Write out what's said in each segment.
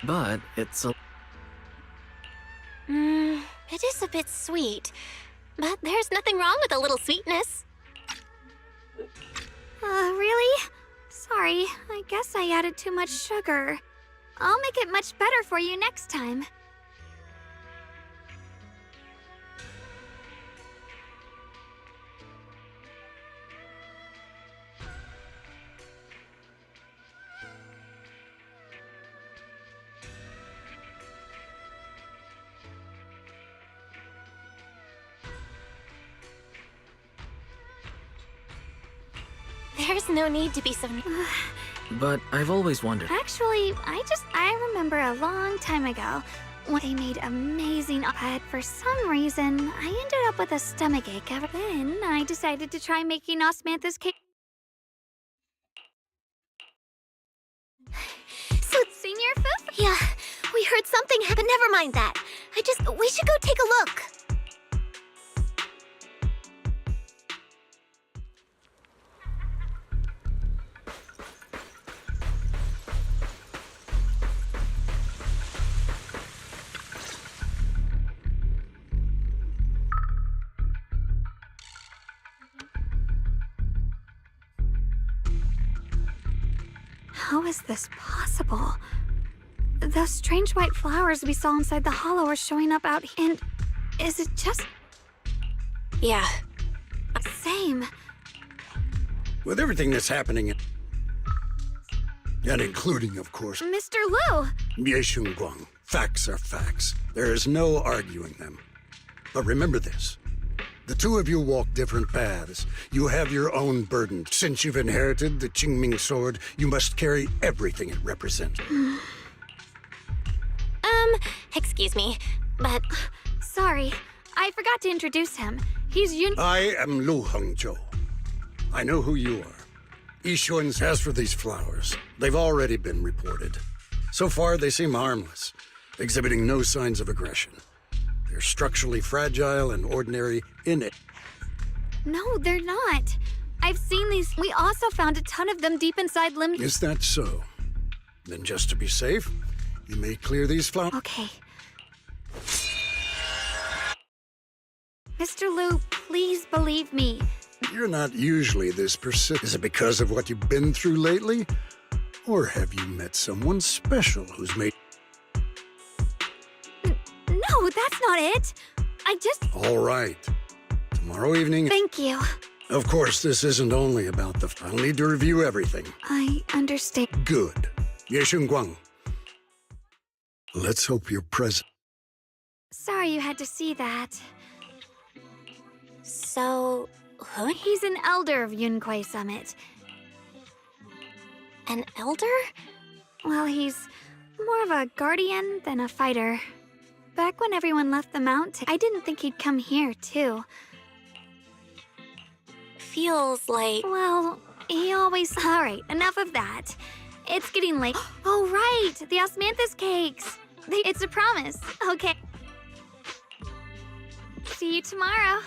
but it's a... It is a bit sweet, but there's nothing wrong with a little sweetness. Really? Sorry, I guess I added too much sugar. I'll make it much better for you next time. There's no need to be so... But I've always wondered... Actually, I remember a long time ago when they made amazing, but for some reason, I ended up with a stomachache. Then I decided to try making osmanthus cake. So, Senior Foof? yeah, we heard something happen. Never mind that. We should go take a look. How is this possible? Those strange white flowers we saw inside the hollow are showing up out here. And is it just... Yeah. Same. With everything that's happening, and including, of course, Mr. Liu! Yeshun Guang, facts are facts. There is no arguing them. But remember this. The two of you walk different paths. You have your own burden. Since you've inherited the Qingming sword, you must carry everything it represents. Excuse me, but... Sorry, I forgot to introduce him. He's Yun... I am Lu Hengzhou. I know who you are. Yishun's as for these flowers. They've already been reported. So far, they seem harmless, exhibiting no signs of aggression. They're structurally fragile and ordinary in it. No, they're not. I've seen these. We also found a ton of them deep inside Lim... Is that so? Then just to be safe, you may clear these flowers. Okay. Mr. Liu, please believe me. You're not usually this persistent. Is it because of what you've been through lately? Or have you met someone special who's made... No, that's not it. I just... All right. Tomorrow evening... Thank you. Of course, this isn't only about the... I'll need to review everything. I understand. Good. Yeshun Guang. Let's hope you're present. Sorry you had to see that. So... who? He's an elder of Yunquai Summit. An elder? Well, he's more of a guardian than a fighter. Back when everyone left the mountain, I didn't think he'd come here, too. Feels like... Well, he always... Alright, enough of that. It's getting late. Oh, right! The osmanthus cakes! It's a promise. Okay. See you tomorrow.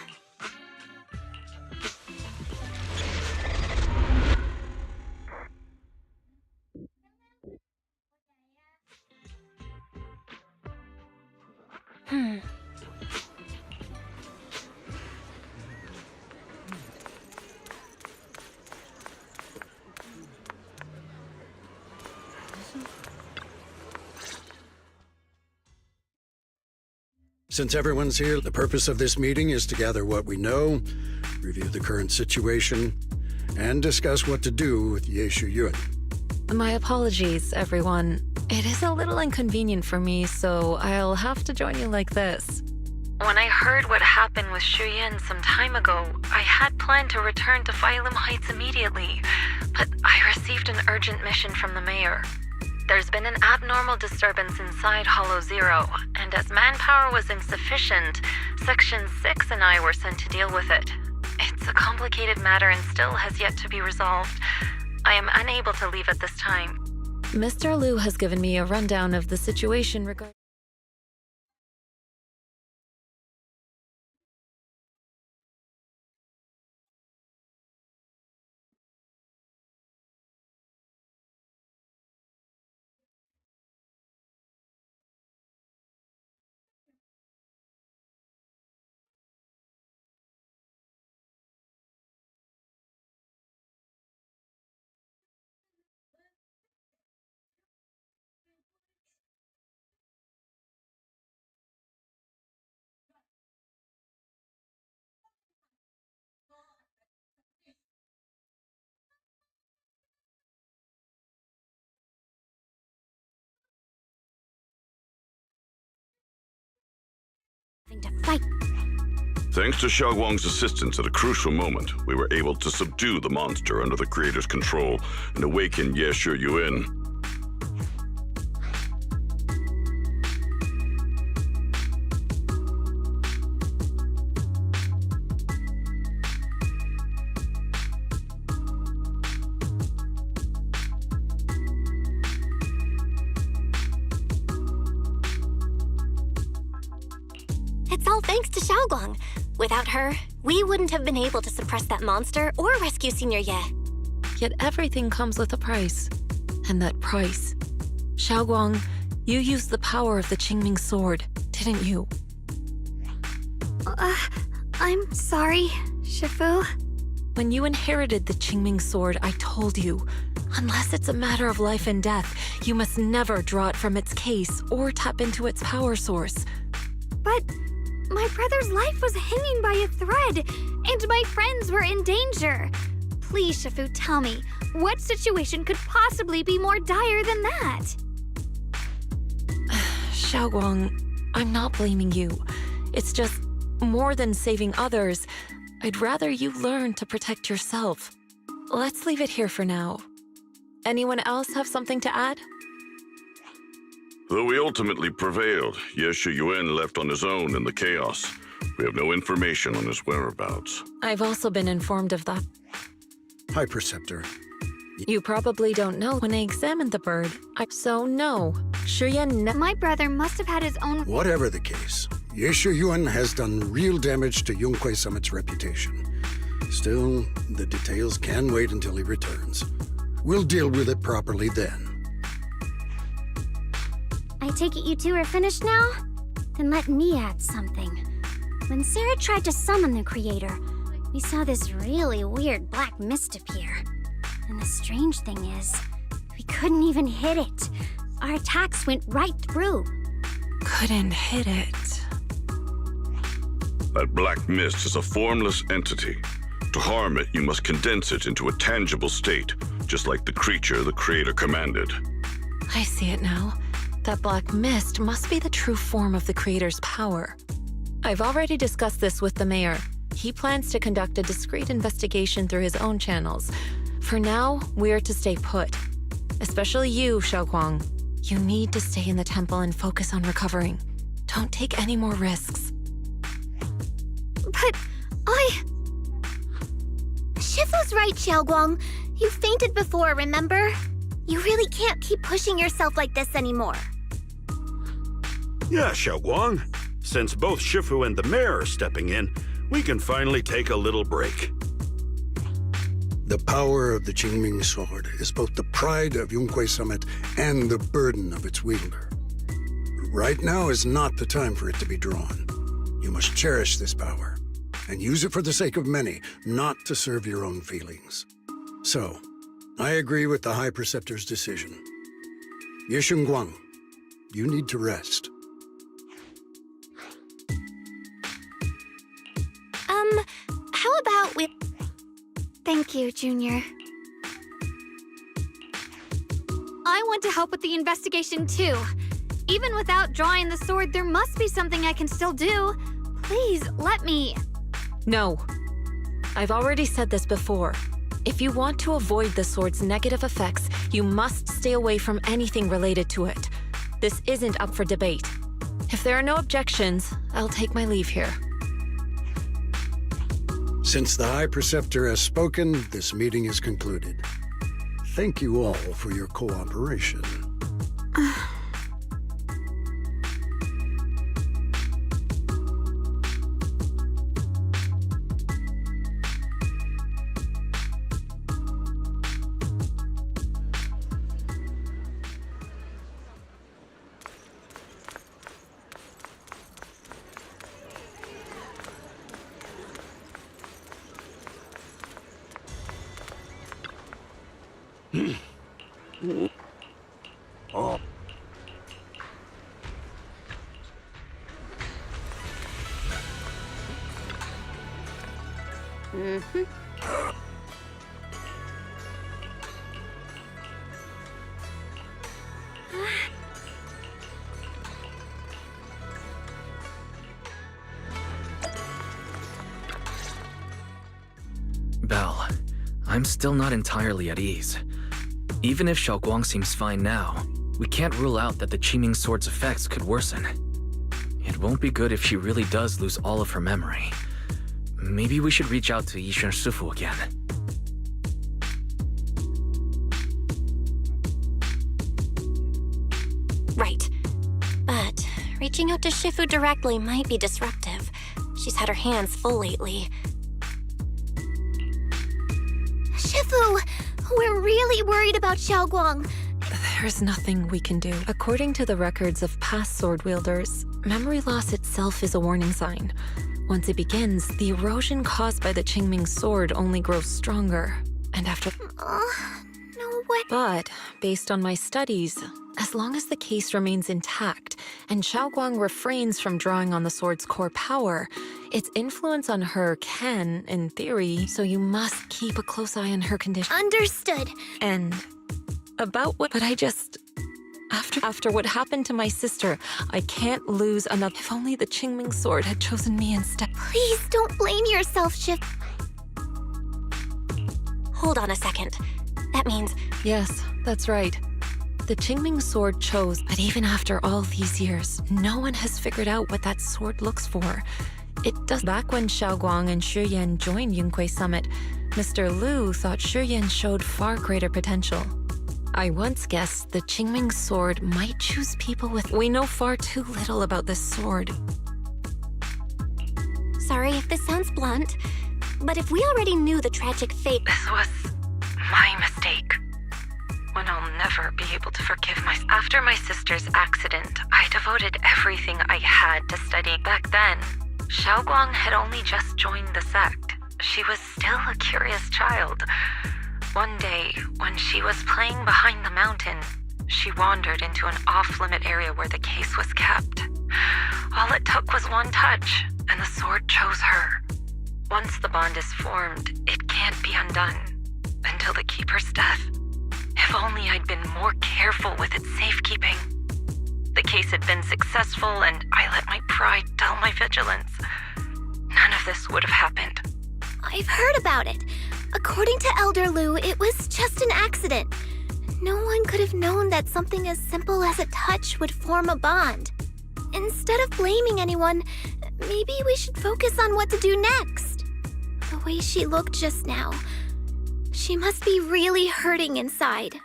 Since everyone's here, the purpose of this meeting is to gather what we know, review the current situation, and discuss what to do with Yeshu Yun. My apologies, everyone. It is a little inconvenient for me, so I'll have to join you like this. When I heard what happened with Shuyan some time ago, I had planned to return to Phylum Heights immediately, but I received an urgent mission from the mayor. There's been an abnormal disturbance inside Hollow Zero, and as manpower was insufficient, Section 6 and I were sent to deal with it. It's a complicated matter and still has yet to be resolved. I am unable to leave at this time. Mr. Liu has given me a rundown of the situation regarding... to fight. Thanks to Xiaoguang's assistance at a crucial moment, we were able to subdue the monster under the Creator's control and awaken Ye Shi Yuan. It's all thanks to Xiaoguang. Without her, we wouldn't have been able to suppress that monster or rescue Senior Ye. Yet everything comes with a price. And that price. Xiaoguang, you used the power of the Qingming sword, didn't you? I'm sorry, Shifu. When you inherited the Qingming sword, I told you, unless it's a matter of life and death, you must never draw it from its case or tap into its power source. But my brother's life was hanging by a thread, and my friends were in danger. Please, Shifu, tell me, what situation could possibly be more dire than that? Xiaoguang, I'm not blaming you. It's just more than saving others. I'd rather you learn to protect yourself. Let's leave it here for now. Anyone else have something to add? Though we ultimately prevailed, Ye Shi Yuan left on his own in the chaos. We have no information on his whereabouts. I've also been informed of that. High Preceptor. You probably don't know when I examined the bird. So no, Shuyan My brother must have had his own. Whatever the case, Ye Shi Yuan has done real damage to Yunhui Summit's reputation. Still, the details can wait until he returns. We'll deal with it properly then. I take it you two are finished now? Then let me add something. When Sarah tried to summon the Creator, we saw this really weird black mist appear. And the strange thing is, we couldn't even hit it. Our attacks went right through. couldn't hit it. That black mist is a formless entity. To harm it, you must condense it into a tangible state, just like the creature the Creator commanded. I see it now. That black mist must be the true form of the Creator's power. I've already discussed this with the mayor. He plans to conduct a discreet investigation through his own channels. For now, we're to stay put. Especially you, Xiaoguang. You need to stay in the temple and focus on recovering. Don't take any more risks. But Shifu's right, Xiaoguang. You fainted before, remember? You really can't keep pushing yourself like this anymore. Yeah, Xiaoguang. Since both Shifu and the mayor are stepping in, we can finally take a little break. The power of the Qingming sword is both the pride of Yunhui Summit and the burden of its wielder. Right now is not the time for it to be drawn. You must cherish this power and use it for the sake of many, not to serve your own feelings. So, I agree with the High Preceptor's decision. Yishunguang, you need to rest. How about we... thank you, Junior. I want to help with the investigation too. Even without drawing the sword, there must be something I can still do. Please, let me. No. I've already said this before. If you want to avoid the sword's negative effects, you must stay away from anything related to it. This isn't up for debate. If there are no objections, I'll take my leave here. Since the High Preceptor has spoken, this meeting is concluded. Thank you all for your cooperation. Belle, I'm still not entirely at ease. Even if Xiaoguang seems fine now, we can't rule out that the Qiming Sword's effects could worsen. It won't be good if she really does lose all of her memory. Maybe we should reach out to Yixuan Shifu again. Right. But reaching out to Shifu directly might be disruptive. She's had her hands full lately. Shifu, we're really worried about Xiaoguang. There's nothing we can do. According to the records of past sword wielders, memory loss itself is a warning sign. Once it begins, the erosion caused by the Qingming sword only grows stronger. And after... No way. But, based on my studies, as long as the case remains intact and Xiaoguang refrains from drawing on the sword's core power, its influence on her can, in theory, so you must keep a close eye on her condition. Understood. And about what... But I just... After what happened to my sister, I can't lose another... If only the Qingming sword had chosen me instead. Please don't blame yourself, Shifu. Hold on a second. That means... Yes, that's right. The Qingming sword chose, but even after all these years, no one has figured out what that sword looks for. It does. Back when Xiaoguang and Shi Yan joined Yunque Summit, Mr. Liu thought Shi Yan showed far greater potential. I once guessed the Qingming sword might choose people with... We know far too little about this sword. Sorry if this sounds blunt, but if we already knew the tragic fate... This was my mistake. One I'll never be able to forgive myself. After my sister's accident, I devoted everything I had to study. Back then, Xiaoguang had only just joined the sect. She was still a curious child. One day, when she was playing behind the mountain, she wandered into an off-limit area where the case was kept. All it took was one touch, and the sword chose her. Once the bond is formed, it can't be undone until the keeper's death. If only I'd been more careful with its safekeeping. The case had been successful, and I let my pride dull my vigilance. None of this would have happened. I've heard about it. According to Elder Liu, it was just an accident. No one could have known that something as simple as a touch would form a bond. Instead of blaming anyone, maybe we should focus on what to do next. The way she looked just now, she must be really hurting inside.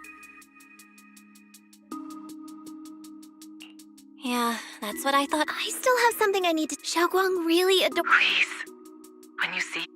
Yeah, that's what I thought. I still have something I need to... Xiaoguang really adore... Please, when you see...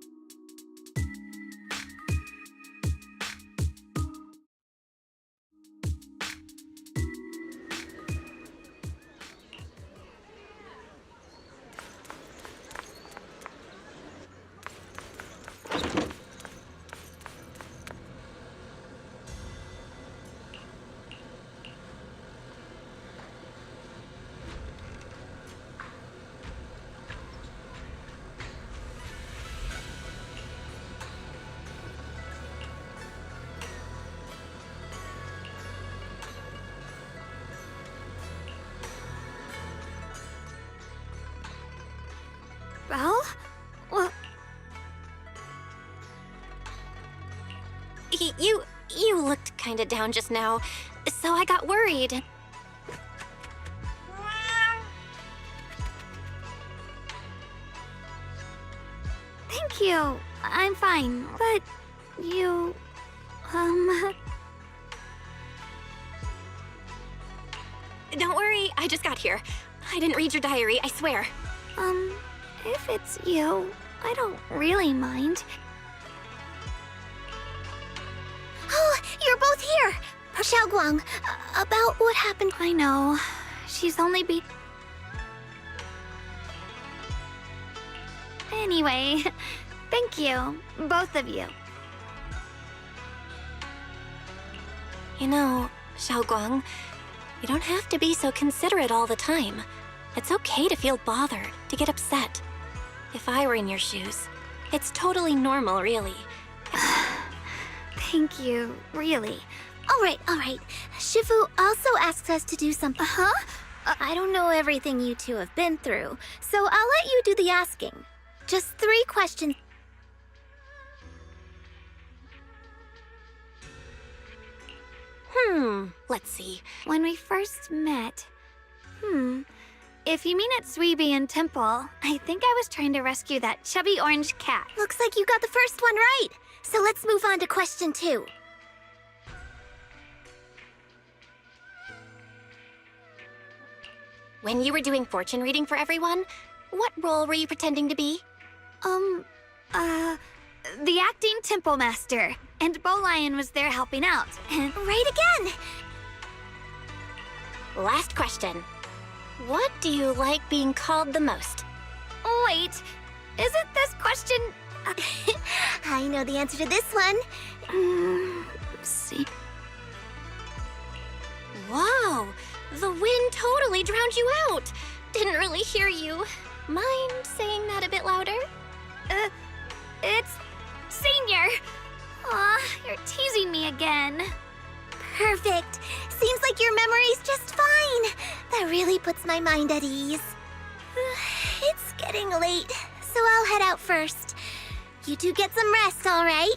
Well? Well, You looked kinda down just now, so I got worried. thank you. I'm fine. But you... Don't worry, I just got here. I didn't read your diary, I swear. If it's you, I don't really mind. Oh, you're both here! Xiaoguang, about what happened... I know. She's only Anyway, thank you, both of you. You know, Xiaoguang, you don't have to be so considerate all the time. It's okay to feel bothered, to get upset. If I were in your shoes, it's totally normal, really. Thank you, really. All right. Shifu also asks us to do something. Huh? I don't know everything you two have been through, so I'll let you do the asking. Just 3 questions. Let's see. When we first met... If you mean at Sweebian Temple, I think I was trying to rescue that chubby orange cat. Looks like you got the first one right. So let's move on to question 2. When you were doing fortune reading for everyone, what role were you pretending to be? The acting temple master. And Bowlion was there helping out. And Right again! Last question. What do you like being called the most? wait, isn't this question... I know the answer to this one. See. Whoa! The wind totally drowned you out! Didn't really hear you. Mind saying that a bit louder? It's Senior. Aw, you're teasing me again. Perfect. Seems like your memory's just fine. That really puts my mind at ease. It's getting late, so I'll head out first. You two get some rest, all right?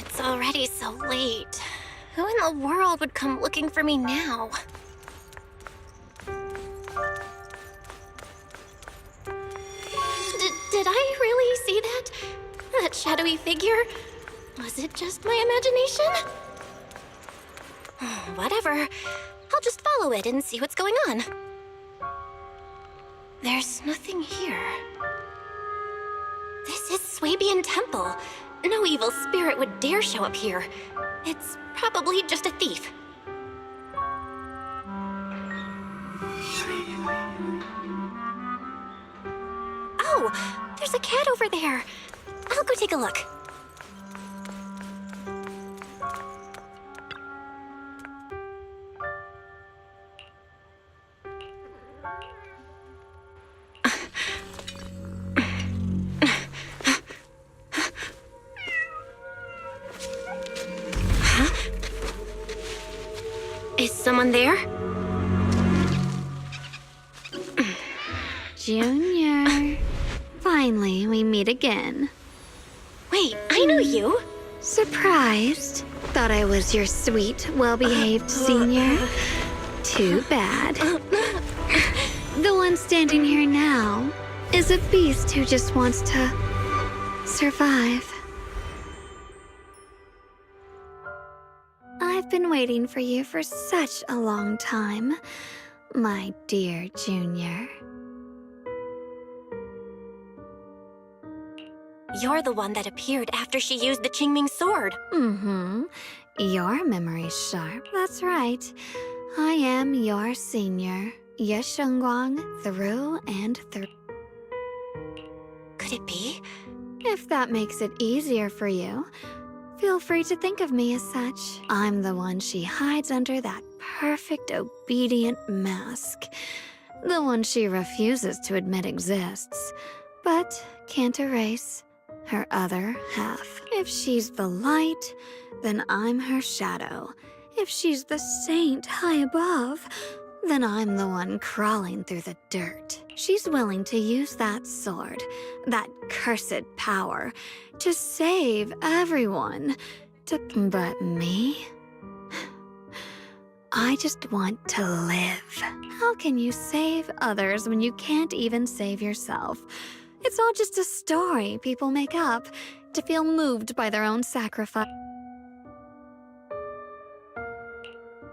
It's already so late. Who in the world would come looking for me now? Did I really see that? That shadowy figure? Was it just my imagination? Whatever. I'll just follow it and see what's going on. There's nothing here. This is Swabian Temple. No evil spirit would dare show up here. It's probably just a thief. Oh, there's a cat over there. I'll go take a look. Is someone there? Junior. Finally, we meet again. Wait, I know you. Surprised? Thought I was your sweet, well-behaved senior? Too bad. The one standing here now is a beast who just wants to survive. I've been waiting for you for such a long time, my dear Junior. You're the one that appeared after she used the Qingming sword. Mm-hmm. Your memory's sharp. That's right. I am your senior, Ye Shengguang, through and through. Could it be? If that makes it easier for you, feel free to think of me as such. I'm the one she hides under that perfect, obedient mask. The one she refuses to admit exists, but can't erase. Her other half. If she's the light, then I'm her shadow. If she's the saint high above, then I'm the one crawling through the dirt. She's willing to use that sword, that cursed power, to save everyone. But me? I just want to live. How can you save others when you can't even save yourself? It's all just a story people make up to feel moved by their own sacrifice.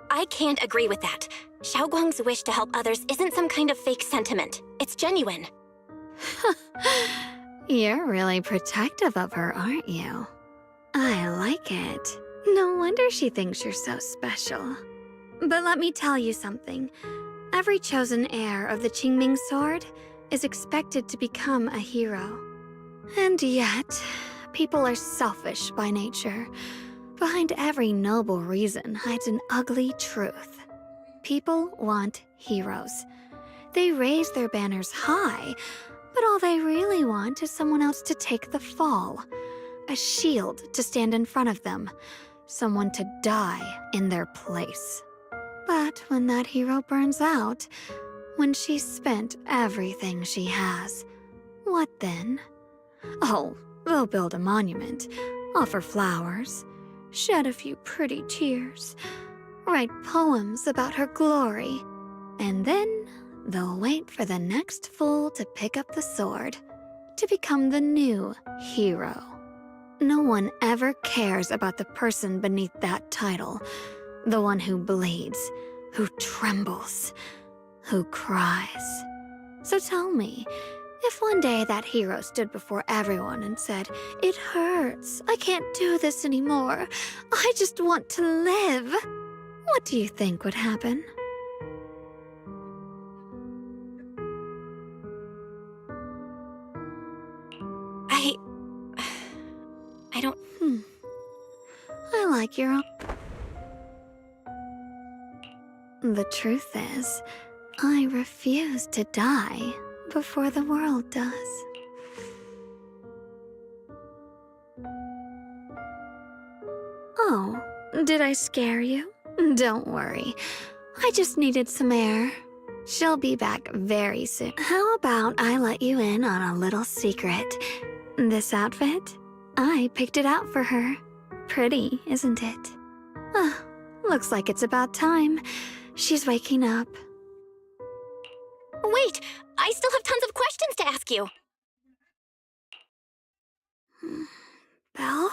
I can't agree with that. Xiaoguang's wish to help others isn't some kind of fake sentiment. It's genuine. You're really protective of her, aren't you? I like it. No wonder she thinks you're so special. But let me tell you something. Every chosen heir of the Qingming sword is expected to become a hero. And yet, people are selfish by nature. Behind every noble reason hides an ugly truth. People want heroes. They raise their banners high, but all they really want is someone else to take the fall. A shield to stand in front of them. Someone to die in their place. But when that hero burns out, when she's spent everything she has, what then? Oh, they'll build a monument, offer flowers, shed a few pretty tears, write poems about her glory, and then they'll wait for the next fool to pick up the sword, to become the new hero. No one ever cares about the person beneath that title, the one who bleeds, who trembles, who cries. So tell me, if one day that hero stood before everyone and said, "It hurts, I can't do this anymore, I just want to live," what do you think would happen? I don't... I like your own. The truth is, I refuse to die before the world does. Oh, did I scare you? Don't worry. I just needed some air. She'll be back very soon. How about I let you in on a little secret? This outfit? I picked it out for her. Pretty, isn't it? Looks like it's about time. She's waking up. Wait! I still have tons of questions to ask you! Belle?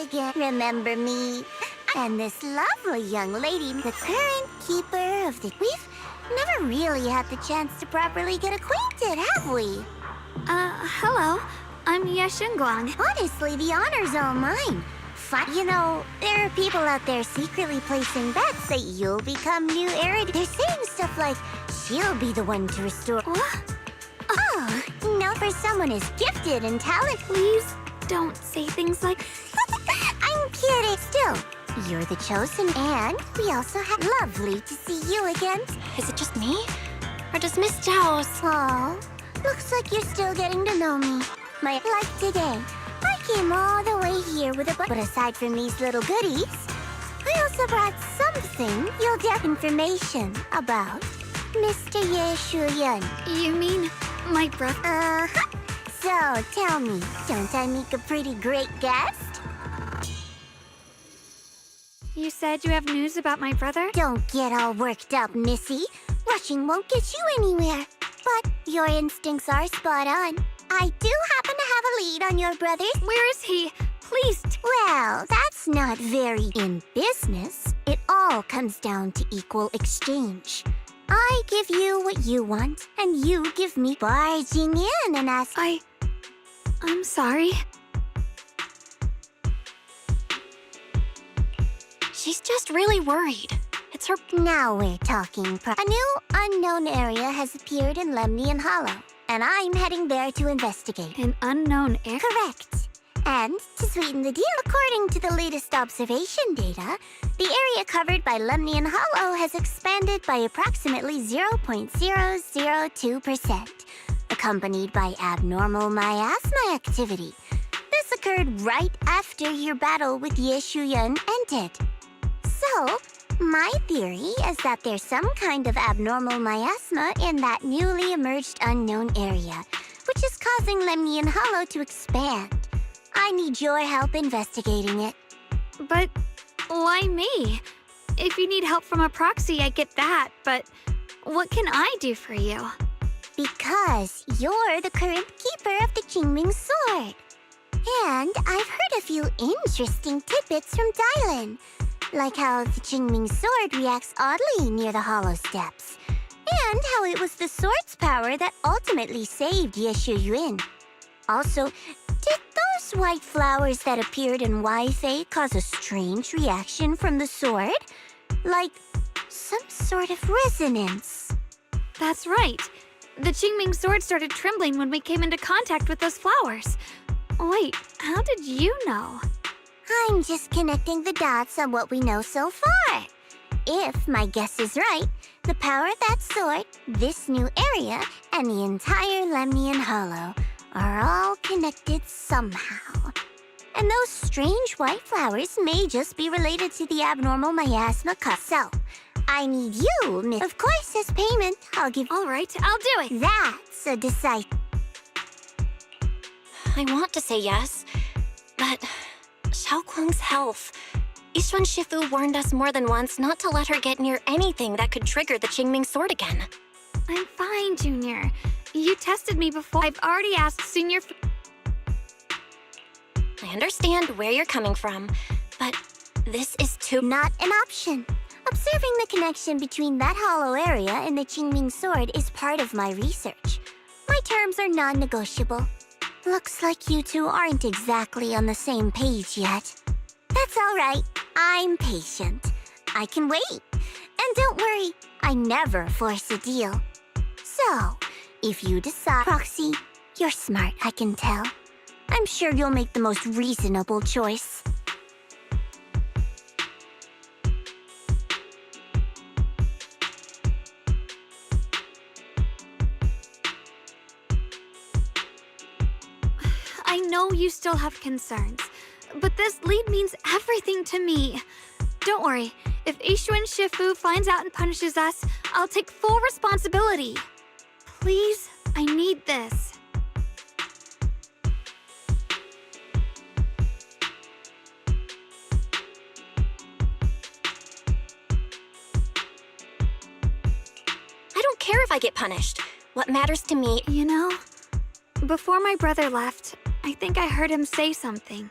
Again, remember me? And this lovely young lady, the current keeper of the... Never really had the chance to properly get acquainted, have we? Hello. I'm Yeshunguang. Honestly, the honor's all mine. You know, there are people out there secretly placing bets that you'll become new heir. They're saying stuff like, she'll be the one to restore. What? Oh, no, for someone as gifted and talented. Please don't say things like... I'm kidding. Still, you're the chosen, and we also have lovely to see you again. Is it just me? Or does Miss Zhao's... Oh, looks like you're still getting to know me. Like today, I came all the way here with a but aside from these little goodies, I also brought something you'll get information about Mr. Ye Shuyan. You mean my brother? Uh-huh. So, tell me, don't I make a pretty great guest? You said you have news about my brother? Don't get all worked up, Missy. Rushing won't get you anywhere. But your instincts are spot on. I do happen to have a lead on your brother. Where is he? Please. Well, that's not very in business. It all comes down to equal exchange. I give you what you want, and you give me barging in and ask... I'm sorry. She's just really worried. It's her... Now we're talking. A new unknown area has appeared in Lemnian Hollow, and I'm heading there to investigate. An unknown area? Correct. And to sweeten the deal, according to the latest observation data, the area covered by Lemnian Hollow has expanded by approximately 0.002%, accompanied by abnormal miasma activity. This occurred right after your battle with Ye Shuyan ended. So, my theory is that there's some kind of abnormal miasma in that newly emerged unknown area, which is causing Lemnian Hollow to expand. I need your help investigating it. But why me? If you need help from a proxy, I get that, but what can I do for you? Because you're the current keeper of the Qingming Sword. And I've heard a few interesting tidbits from Dylan, like how the Qingming Sword reacts oddly near the Hollow Steps, and how it was the sword's power that ultimately saved Ye Shuyuan. Also, did those white flowers that appeared in Weifei cause a strange reaction from the sword? Like some sort of resonance? That's right. The Qingming Sword started trembling when we came into contact with those flowers. Wait, how did you know? I'm just connecting the dots on what we know so far. If my guess is right, the power of that sword, this new area, and the entire Lemnian Hollow are all connected somehow. And those strange white flowers may just be related to the abnormal miasma cause. So, I need you, Miss. Of course, as payment, I'll give... All right, I'll do it. That's a decisive... I want to say yes, but Xiaoguang's health. Yishuan Shifu warned us more than once not to let her get near anything that could trigger the Qingming Sword again. I'm fine, Junior. You tested me before. I've already asked Senior... I understand where you're coming from, but this is too... Not an option. Observing the connection between that hollow area and the Qingming Sword is part of my research. My terms are non-negotiable. Looks like you two aren't exactly on the same page yet. That's all right. I'm patient. I can wait. And don't worry, I never force a deal. So, if you decide... Proxy, you're smart, I can tell. I'm sure you'll make the most reasonable choice. I know you still have concerns, but this lead means everything to me. Don't worry, if Yishuan Shifu finds out and punishes us, I'll take full responsibility. Please, I need this. I don't care if I get punished. What matters to me... You know, before my brother left, I think I heard him say something.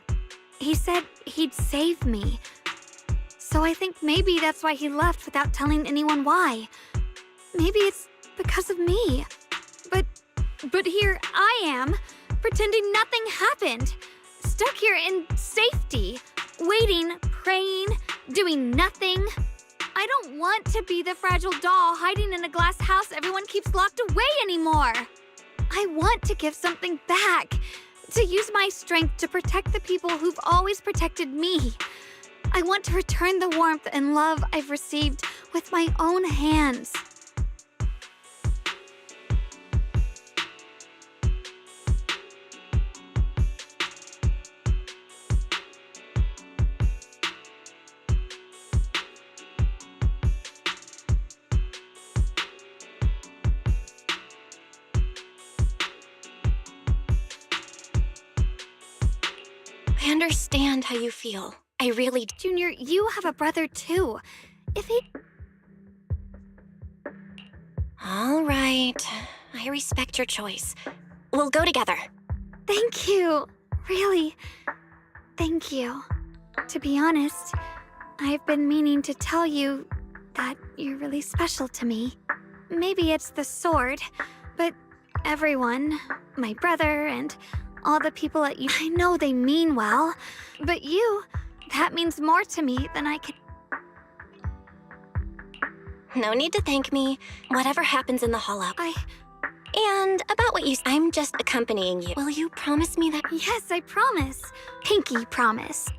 He said he'd save me. So I think maybe that's why he left without telling anyone why. maybe it's because of me. But here I am, pretending nothing happened. Stuck here in safety, waiting, praying, doing nothing. I don't want to be the fragile doll hiding in a glass house everyone keeps locked away anymore. I want to give something back, to use my strength to protect the people who've always protected me. I want to return the warmth and love I've received with my own hands. I understand how you feel. I really do. Junior, you have a brother too. If he... All right. I respect your choice. We'll go together. Thank you. Really. Thank you. To be honest, I've been meaning to tell you that you're really special to me. Maybe it's the sword, but everyone, my brother and all the people at you, I know they mean well, but you, that means more to me than I could. No need to thank me. Whatever happens in the hall up. And about what I'm just accompanying you. Will you promise me that? Yes, I promise. Pinky promise.